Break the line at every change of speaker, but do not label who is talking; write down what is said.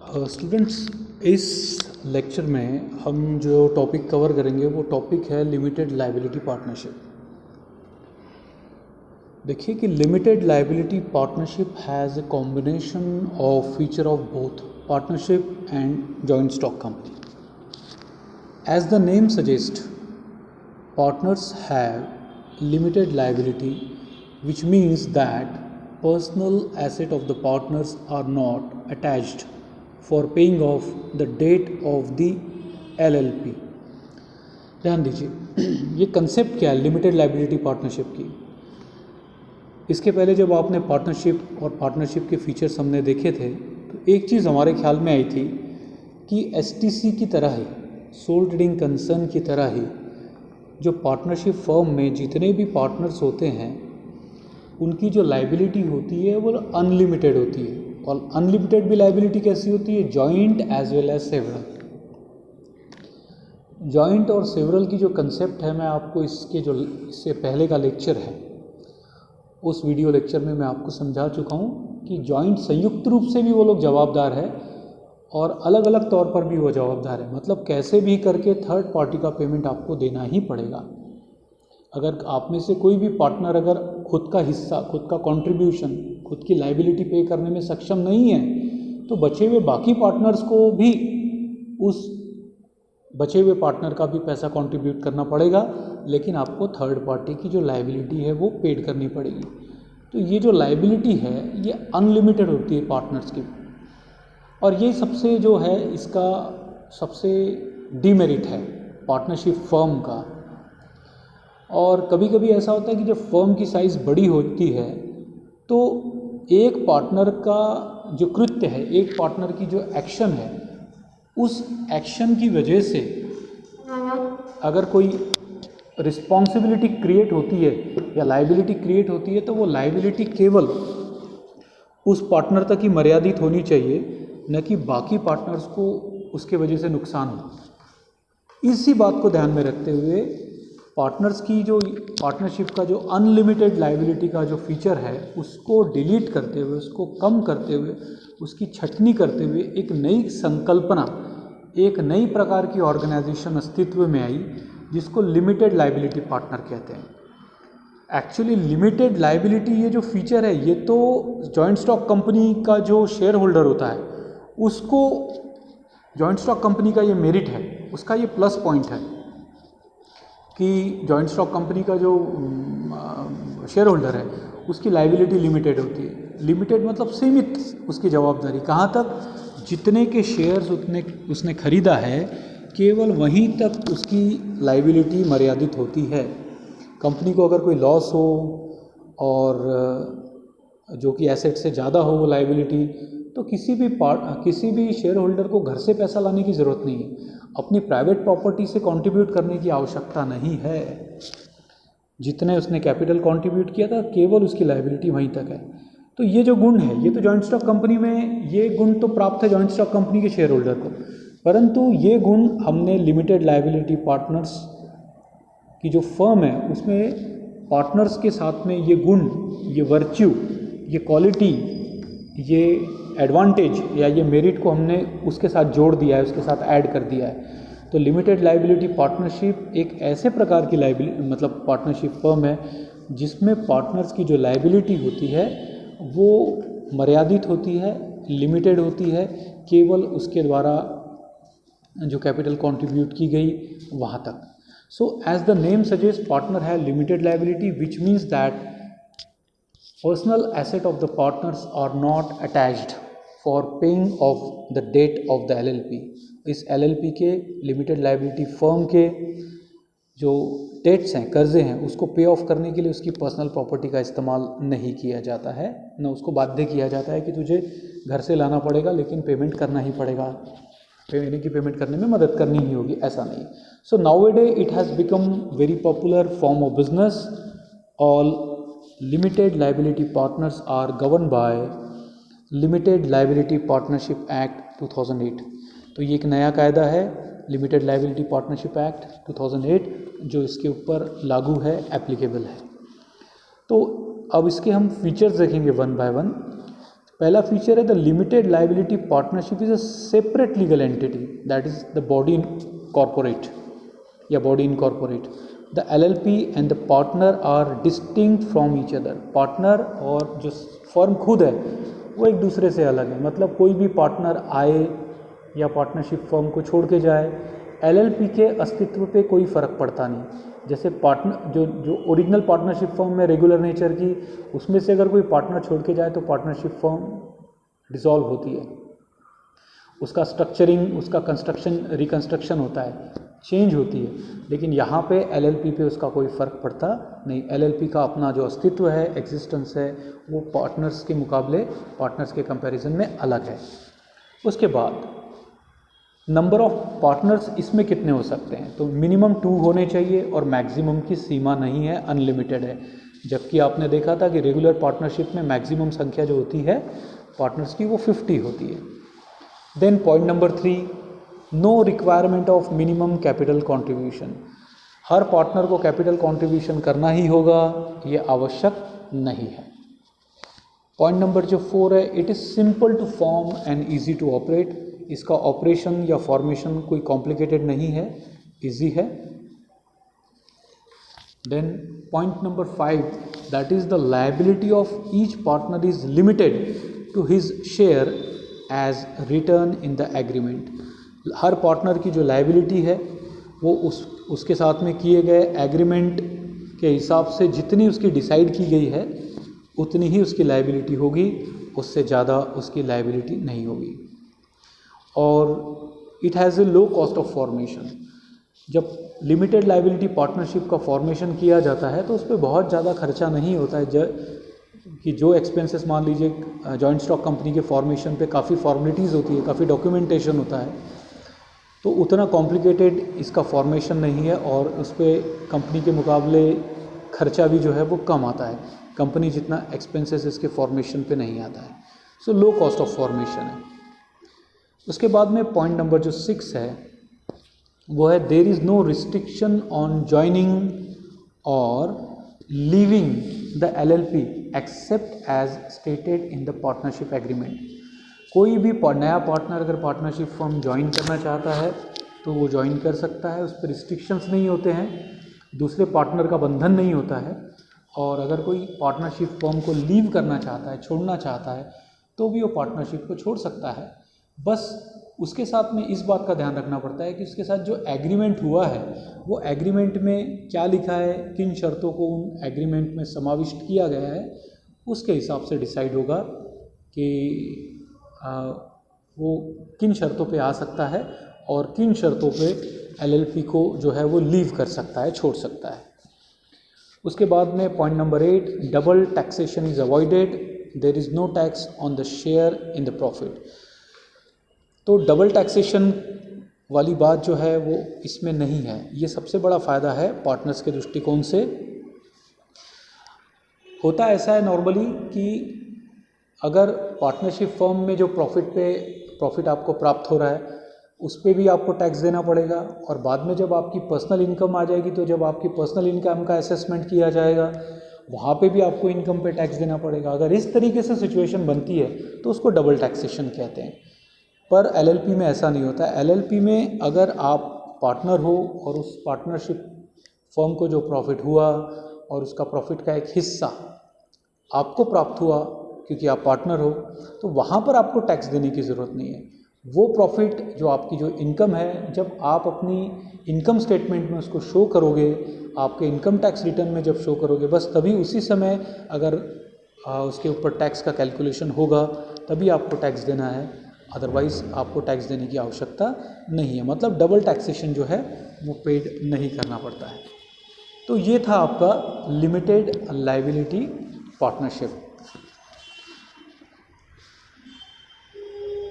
Students, इस lecture में हम जो टॉपिक कवर करेंगे वो टॉपिक है लिमिटेड लायबिलिटी पार्टनरशिप। देखिए कि limited liability partnership has a combination of feature of both partnership and joint stock company. As the name suggest, partners have limited liability, which means that personal asset of the partners are not attached for paying off the debt of the LLP। ध्यान दीजिए ये concept क्या है limited liability partnership की। इसके पहले जब आपने पार्टनरशिप और पार्टनरशिप के फीचर्स हमने देखे थे तो एक चीज़ हमारे ख्याल में आई थी कि STC की तरह ही, सोल ट्रेडिंग कंसर्न की तरह ही, जो पार्टनरशिप फर्म में जितने भी पार्टनर्स होते हैं उनकी जो लाइबिलिटी होती है वो अनलिमिटेड होती है। और अनलिमिटेड भी लाइबिलिटी कैसी होती है? Joint as well as several. Joint और सेवरल की जो कंसेप्ट है, मैं आपको इससे पहले का लेक्चर है उस वीडियो लेक्चर में मैं आपको समझा चुका हूँ कि जॉइंट संयुक्त रूप से भी वो लोग जवाबदार है और अलग अलग तौर पर भी वो जवाबदार है। मतलब कैसे भी करके थर्ड पार्टी का पेमेंट आपको देना ही पड़ेगा। अगर आप में से कोई भी पार्टनर अगर खुद का हिस्सा, खुद का कंट्रीब्यूशन, खुद की लाइबिलिटी पे करने में सक्षम नहीं है तो बचे हुए बाकी पार्टनर्स को भी उस बचे हुए पार्टनर का भी पैसा कंट्रीब्यूट करना पड़ेगा, लेकिन आपको थर्ड पार्टी की जो लाइबिलिटी है वो पेड करनी पड़ेगी। तो ये जो लाइबिलिटी है ये अनलिमिटेड होती है पार्टनर्स की, और ये सबसे जो है इसका सबसे डीमेरिट है पार्टनरशिप फर्म का। और कभी कभी ऐसा होता है कि जब फर्म की साइज़ बड़ी होती है तो एक पार्टनर का जो कृत्य है, एक पार्टनर की जो एक्शन है, उस एक्शन की वजह से अगर कोई रिस्पॉन्सिबिलिटी क्रिएट होती है या लाइबिलिटी क्रिएट होती है तो वो लाइबिलिटी केवल उस पार्टनर तक ही मर्यादित होनी चाहिए, न कि बाकी पार्टनर्स को उसके वजह से नुकसान हो। इसी बात को ध्यान में रखते हुए पार्टनर्स की जो पार्टनरशिप का जो अनलिमिटेड लाइबिलिटी का जो फीचर है उसको डिलीट करते हुए, उसको कम करते हुए, उसकी छटनी करते हुए एक नई संकल्पना, एक नई प्रकार की ऑर्गेनाइजेशन अस्तित्व में आई जिसको लिमिटेड लाइबिलिटी पार्टनर कहते हैं। एक्चुअली लिमिटेड लाइबिलिटी ये जो फीचर है ये तो जॉइंट स्टॉक कंपनी का जो शेयर होल्डर होता है उसको, जॉइंट स्टॉक कंपनी का ये मेरिट है, उसका ये प्लस पॉइंट है कि जॉइंट स्टॉक कंपनी का जो शेयर होल्डर है उसकी लाइबिलिटी लिमिटेड होती है। लिमिटेड मतलब सीमित उसकी जवाबदारी, कहाँ तक? जितने के शेयर्स उसने खरीदा है केवल वहीं तक उसकी लाइबिलिटी मर्यादित होती है। कंपनी को अगर कोई लॉस हो और जो कि एसेट से ज़्यादा हो वो लाइबिलिटी, तो किसी भी शेयर होल्डर को घर से पैसा लाने की ज़रूरत नहीं है, अपनी प्राइवेट प्रॉपर्टी से कंट्रीब्यूट करने की आवश्यकता नहीं है। जितने उसने कैपिटल कंट्रीब्यूट किया था केवल उसकी लाइबिलिटी वहीं तक है। तो ये जो गुण है ये तो जॉइंट स्टॉक कंपनी में ये गुण तो प्राप्त है जॉइंट स्टॉक कंपनी के शेयर होल्डर को, परंतु ये गुण हमने लिमिटेड लाइबिलिटी पार्टनर्स की जो फर्म है उसमें पार्टनर्स के साथ में ये गुण, ये वर्च्यू, ये क्वालिटी, ये एडवांटेज या ये मेरिट को हमने उसके साथ जोड़ दिया है, उसके साथ ऐड कर दिया है। तो लिमिटेड लाइबिलिटी पार्टनरशिप एक ऐसे प्रकार की लाइबिलिटी मतलब पार्टनरशिप फर्म है जिसमें पार्टनर्स की जो लाइबिलिटी होती है वो मर्यादित होती है, लिमिटेड होती है, केवल उसके द्वारा जो कैपिटल कंट्रीब्यूट की गई वहाँ तक। So as the name suggest, partner है limited liability, which means that personal asset of the partners are not attached for paying off the debt of the LLP। इस LLP के लिमिटेड लाइबिलिटी फर्म के जो dates हैं, कर्जे हैं, उसको पे ऑफ करने के लिए उसकी पर्सनल प्रॉपर्टी का इस्तेमाल नहीं किया जाता है, न उसको बाध्य किया जाता है कि तुझे घर से लाना पड़ेगा लेकिन पेमेंट करना ही पड़ेगा, पेमेंट करने में मदद करनी ही होगी, ऐसा नहीं। So nowadays it has become very popular form of business. All limited liability partners are governed by Limited Liability Partnership Act 2008। तो ये एक नया कायदा है लिमिटेड लाइबिलिटी पार्टनरशिप एक्ट 2008 जो इसके ऊपर लागू है, एप्लीकेबल है। तो अब इसके हम फीचर्स देखेंगे वन बाय वन। पहला फीचर है the limited liability partnership is a separate legal entity, that is the body corporate या body incorporate. The LLP and the partner are distinct from each other. Partner और जो firm खुद है वो एक दूसरे से अलग है. मतलब कोई भी पार्टनर आए या पार्टनरशिप फर्म को छोड़ के जाए, LLP के अस्तित्व पे कोई फ़र्क पड़ता नहीं. जैसे पार्टनर जो ओरिजिनल पार्टनरशिप फर्म में रेगुलर नेचर की, उसमें से अगर कोई पार्टनर छोड़ के जाए तो पार्टनरशिप फर्म डिसॉल्व होती है, उसका स्ट्रक्चरिंग, उसका कंस्ट्रक्शन रिकंस्ट्रक्शन होता है, चेंज होती है. लेकिन यहाँ पे LLP पे उसका कोई फ़र्क पड़ता नहीं. LLP का अपना जो अस्तित्व है, एग्जिस्टेंस है, वो पार्टनर्स के मुकाबले, पार्टनर्स के कंपैरिजन में अलग है. उसके बाद नंबर ऑफ पार्टनर्स इसमें कितने हो सकते हैं, तो मिनिमम 2 होने चाहिए और मैक्सिमम की सीमा नहीं है, अनलिमिटेड है. जबकि आपने देखा था कि रेगुलर पार्टनरशिप में मैक्सिमम संख्या जो होती है पार्टनर्स की वो 50 होती है. Then point number 3, no requirement of minimum capital contribution. हर पार्टनर को कैपिटल कंट्रीब्यूशन करना ही होगा, ये आवश्यक नहीं है. पॉइंट नंबर जो 4 है, it is simple to form and easy to operate. इसका ऑपरेशन या फॉर्मेशन कोई कॉम्प्लिकेटेड नहीं है, इजी है. Then point number 5, that is the liability of each partner is limited to his share as return in the agreement. हर partner की जो liability है वो उसके साथ में किए गए एग्रीमेंट के हिसाब से जितनी उसकी डिसाइड की गई है उतनी ही उसकी लायबिलिटी होगी, उससे ज़्यादा उसकी लायबिलिटी नहीं होगी. और it has a low cost of formation. जब लिमिटेड लायबिलिटी पार्टनरशिप का फॉर्मेशन किया जाता है तो उस पर बहुत ज़्यादा खर्चा नहीं होता है. कि जो एक्सपेंसेस मान लीजिए जॉइंट स्टॉक कंपनी के फॉर्मेशन पे काफ़ी फॉर्मेलिटीज़ होती है, काफ़ी डॉक्यूमेंटेशन होता है, तो उतना कॉम्प्लिकेटेड इसका फॉर्मेशन नहीं है और उस पर कंपनी के मुकाबले खर्चा भी जो है वो कम आता है. कंपनी जितना एक्सपेंसेस इसके फॉर्मेशन पे नहीं आता है. सो लो कॉस्ट ऑफ फॉर्मेशन है. उसके बाद में पॉइंट नंबर जो 6 है वो है there is no restriction on joining और leaving the LLP except as stated in the partnership agreement. कोई भी नया पार्टनर अगर पार्टनरशिप फर्म ज्वाइन करना चाहता है तो वो ज्वाइन कर सकता है. उस पर रिस्ट्रिक्शंस नहीं होते हैं, दूसरे पार्टनर का बंधन नहीं होता है. और अगर कोई पार्टनरशिप फर्म को लीव करना चाहता है, छोड़ना चाहता है, तो भी वो पार्टनरशिप को छोड़ सकता है. बस उसके साथ में इस बात का ध्यान रखना पड़ता है कि उसके साथ जो एग्रीमेंट हुआ है वो एग्रीमेंट में क्या लिखा है, किन शर्तों को उन एग्रीमेंट में समाविष्ट किया गया है, उसके हिसाब से डिसाइड होगा कि वो किन शर्तों पे आ सकता है और किन शर्तों पे LLP को जो है वो लीव कर सकता है, छोड़ सकता है. उसके बाद में point number 8, double taxation is avoided. There is no tax on the share in the profit. तो डबल टैक्सेशन वाली बात जो है वो इसमें नहीं है. ये सबसे बड़ा फ़ायदा है पार्टनर्स के दृष्टिकोण से. होता ऐसा है नॉर्मली कि अगर पार्टनरशिप फर्म में जो प्रॉफिट आपको प्राप्त हो रहा है उस पे भी आपको टैक्स देना पड़ेगा. और बाद में जब आपकी पर्सनल इनकम आ जाएगी तो जब आपकी पर्सनल इनकम का असेसमेंट किया जाएगा वहाँ पे भी आपको इनकम पे टैक्स देना पड़ेगा. अगर इस तरीके से सिचुएशन बनती है तो उसको डबल टैक्सेशन कहते हैं. पर LLP में ऐसा नहीं होता. LLP में अगर आप पार्टनर हो और उस पार्टनरशिप फर्म को जो प्रॉफिट हुआ और उसका प्रॉफिट का एक हिस्सा आपको प्राप्त हुआ क्योंकि आप पार्टनर हो, तो वहाँ पर आपको टैक्स देने की ज़रूरत नहीं है. वो प्रॉफिट जो आपकी जो इनकम है, जब आप अपनी इनकम स्टेटमेंट में उसको शो करोगे, आपके इनकम टैक्स रिटर्न में जब शो करोगे, बस तभी उसी समय अगर उसके ऊपर टैक्स का कैलकुलेशन होगा तभी आपको टैक्स देना है. अदरवाइज़ आपको टैक्स देने की आवश्यकता नहीं है. मतलब डबल टैक्सेशन जो है वो पेड नहीं करना पड़ता है. तो ये था आपका लिमिटेड लायबिलिटी पार्टनरशिप.